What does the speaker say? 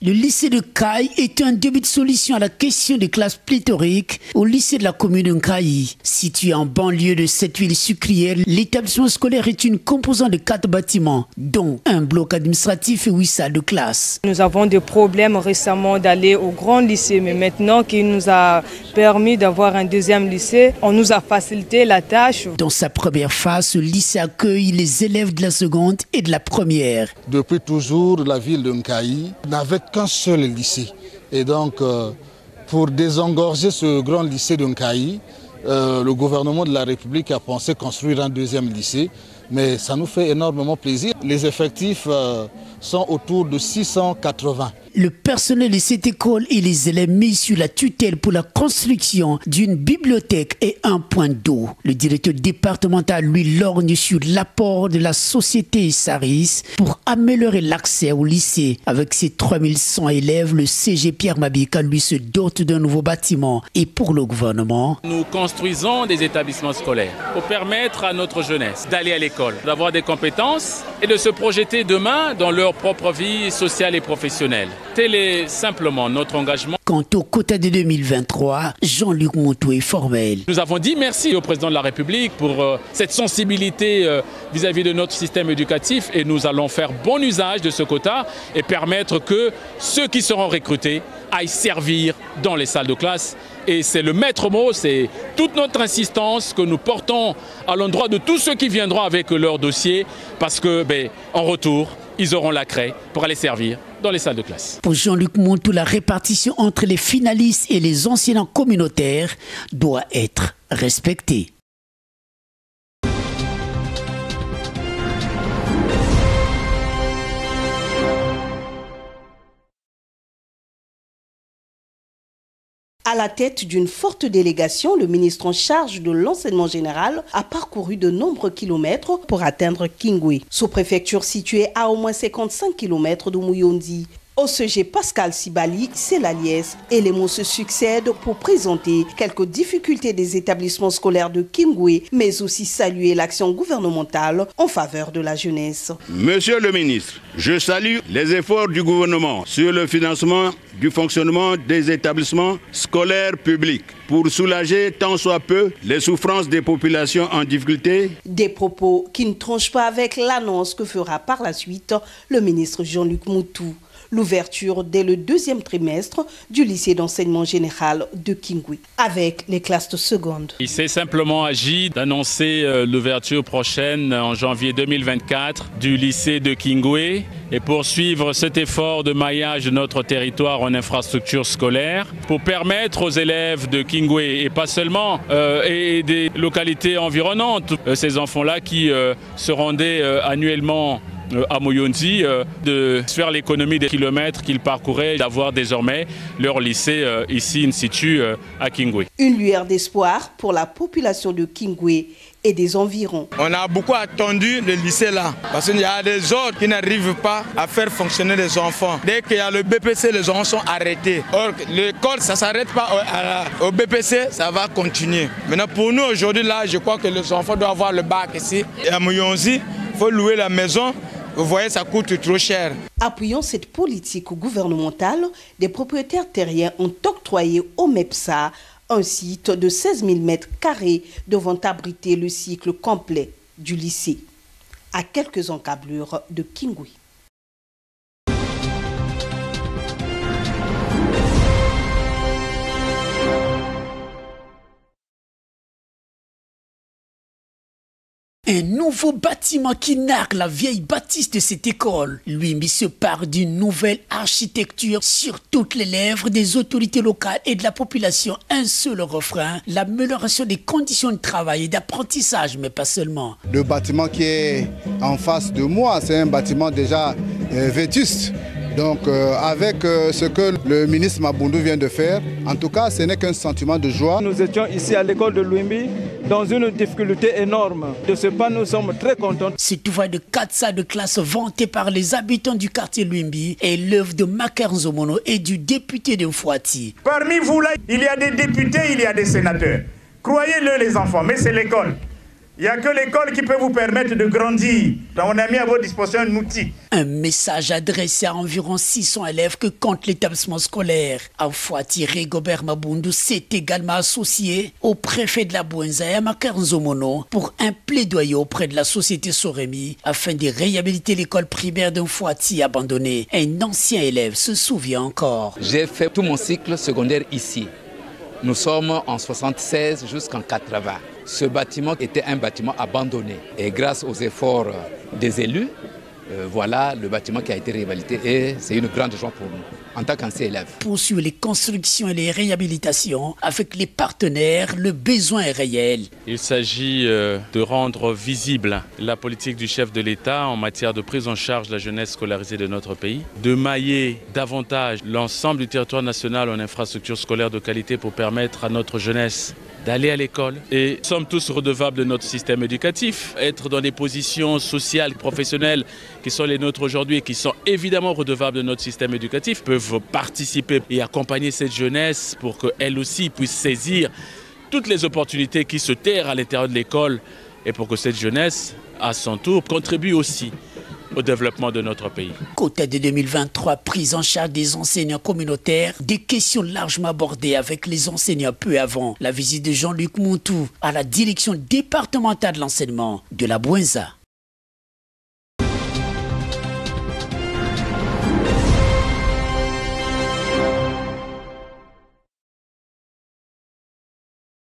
Le lycée de Caille est un début de solution à la question des classes pléthoriques au lycée de la commune de Caille. Situé en banlieue de cette ville sucrière, l'établissement scolaire est une composante de 4 bâtiments, dont un bloc administratif et 8 salles de classe. Nous avons des problèmes récemment d'aller au grand lycée, mais maintenant qu'il nous a permis d'avoir un deuxième lycée, on nous a facilité la tâche. Dans sa première phase, ce lycée accueille les élèves de la seconde et de la première. Depuis toujours, la ville de Nkayi n'avait qu'un seul lycée. Et donc, pour désengorger ce grand lycée de Nkayi, le gouvernement de la République a pensé construire un deuxième lycée. Mais ça nous fait énormément plaisir. Les effectifs sont autour de 680. Le personnel de cette école et les élèves mis sur la tutelle pour la construction d'une bibliothèque et un point d'eau. Le directeur départemental lui lorgne sur l'apport de la société Saris pour améliorer l'accès au lycée. Avec ses 3100 élèves, le CG Pierre Mabika lui se dote d'un nouveau bâtiment. Et pour le gouvernement, nous construisons des établissements scolaires pour permettre à notre jeunesse d'aller à l'école, d'avoir des compétences et de se projeter demain dans leur propre vie sociale et professionnelle. Tel est simplement notre engagement. Quant au quota de 2023, Jean-Luc Moutou est formel. Nous avons dit merci au président de la République pour cette sensibilité vis-à-vis de notre système éducatif et nous allons faire bon usage de ce quota et permettre que ceux qui seront recrutés aillent servir dans les salles de classe. Et c'est le maître mot, c'est toute notre insistance que nous portons à l'endroit de tous ceux qui viendront avec leur dossier parce que, en retour, ils auront la craie pour aller servir dans les salles de classe. Pour Jean-Luc Montou, la répartition entre les finalistes et les enseignants communautaires doit être respectée. À la tête d'une forte délégation, le ministre en charge de l'enseignement général a parcouru de nombreux kilomètres pour atteindre Kingwe, sous-préfecture située à au moins 55 km de Mouyondi. Au CG Pascal Sibali, c'est la liesse et les mots se succèdent pour présenter quelques difficultés des établissements scolaires de Kingwe, mais aussi saluer l'action gouvernementale en faveur de la jeunesse. Monsieur le ministre, je salue les efforts du gouvernement sur le financement du fonctionnement des établissements scolaires publics pour soulager tant soit peu les souffrances des populations en difficulté. Des propos qui ne tranchent pas avec l'annonce que fera par la suite le ministre Jean-Luc Moutou. L'ouverture dès le 2e trimestre du lycée d'enseignement général de Kingwe, avec les classes de seconde. Il s'est simplement agi d'annoncer l'ouverture prochaine en janvier 2024 du lycée de Kingwe et poursuivre cet effort de maillage de notre territoire en infrastructure scolaire pour permettre aux élèves de Kingwe et pas seulement et des localités environnantes, ces enfants-là qui se rendaient annuellement à Mouyondi, de faire l'économie des kilomètres qu'ils parcouraient, d'avoir désormais leur lycée ici in situ à Kingwe. Une lueur d'espoir pour la population de Kingwe et des environs. On a beaucoup attendu le lycée là, parce qu'il y a des autres qui n'arrivent pas à faire fonctionner les enfants. Dès qu'il y a le BPC, les enfants sont arrêtés. Or, l'école, ça ne s'arrête pas au BPC, ça va continuer. Maintenant, pour nous aujourd'hui là, je crois que les enfants doivent avoir le bac ici. Et à Mouyondi, il faut louer la maison. Vous voyez, ça coûte trop cher. Appuyant cette politique gouvernementale, des propriétaires terriens ont octroyé au MEPSA un site de 16 000 m² devant abriter le cycle complet du lycée, à quelques encablures de Kingwe. Un nouveau bâtiment qui nargue la vieille bâtisse de cette école. Lui se part d'une nouvelle architecture sur toutes les lèvres des autorités locales et de la population. Un seul refrain, l'amélioration des conditions de travail et d'apprentissage, mais pas seulement. Le bâtiment qui est en face de moi, c'est un bâtiment déjà vétuste. Donc avec ce que le ministre Mabundu vient de faire, en tout cas ce n'est qu'un sentiment de joie. Nous étions ici à l'école de Louimbi, dans une difficulté énorme. De ce pas, nous sommes très contents. Cette voie de 4 salles de classe vantée par les habitants du quartier Lumbi est l'œuvre de Macar Nzomono et du député de Mfouati. Parmi vous là, il y a des députés, il y a des sénateurs. Croyez-le les enfants, mais c'est l'école. Il n'y a que l'école qui peut vous permettre de grandir. Donc on a mis à votre disposition un outil. Un message adressé à environ 600 élèves que compte l'établissement scolaire. À Mfouati, Rigobert Mabundu s'est également associé au préfet de la Bouenza et à Macar Nzomono pour un plaidoyer auprès de la société Soremi afin de réhabiliter l'école primaire de Mfouati abandonnée. Un ancien élève se souvient encore. J'ai fait tout mon cycle secondaire ici. Nous sommes en 76 jusqu'en 80. Ce bâtiment était un bâtiment abandonné. Et grâce aux efforts des élus, voilà le bâtiment qui a été réhabilité et c'est une grande joie pour nous en tant qu'ancien élève. Poursuivre les constructions et les réhabilitations avec les partenaires, le besoin est réel. Il s'agit de rendre visible la politique du chef de l'État en matière de prise en charge de la jeunesse scolarisée de notre pays, de mailler davantage l'ensemble du territoire national en infrastructures scolaires de qualité pour permettre à notre jeunesse d'aller à l'école. Et nous sommes tous redevables de notre système éducatif. Être dans des positions sociales, professionnelles qui sont les nôtres aujourd'hui et qui sont évidemment redevables de notre système éducatif peuvent participer et accompagner cette jeunesse pour qu'elle aussi puisse saisir toutes les opportunités qui se terrent à l'intérieur de l'école et pour que cette jeunesse, à son tour, contribue aussi au développement de notre pays. Côté de 2023, prise en charge des enseignants communautaires, des questions largement abordées avec les enseignants peu avant la visite de Jean-Luc Montou à la direction départementale de l'enseignement de la Bouenza.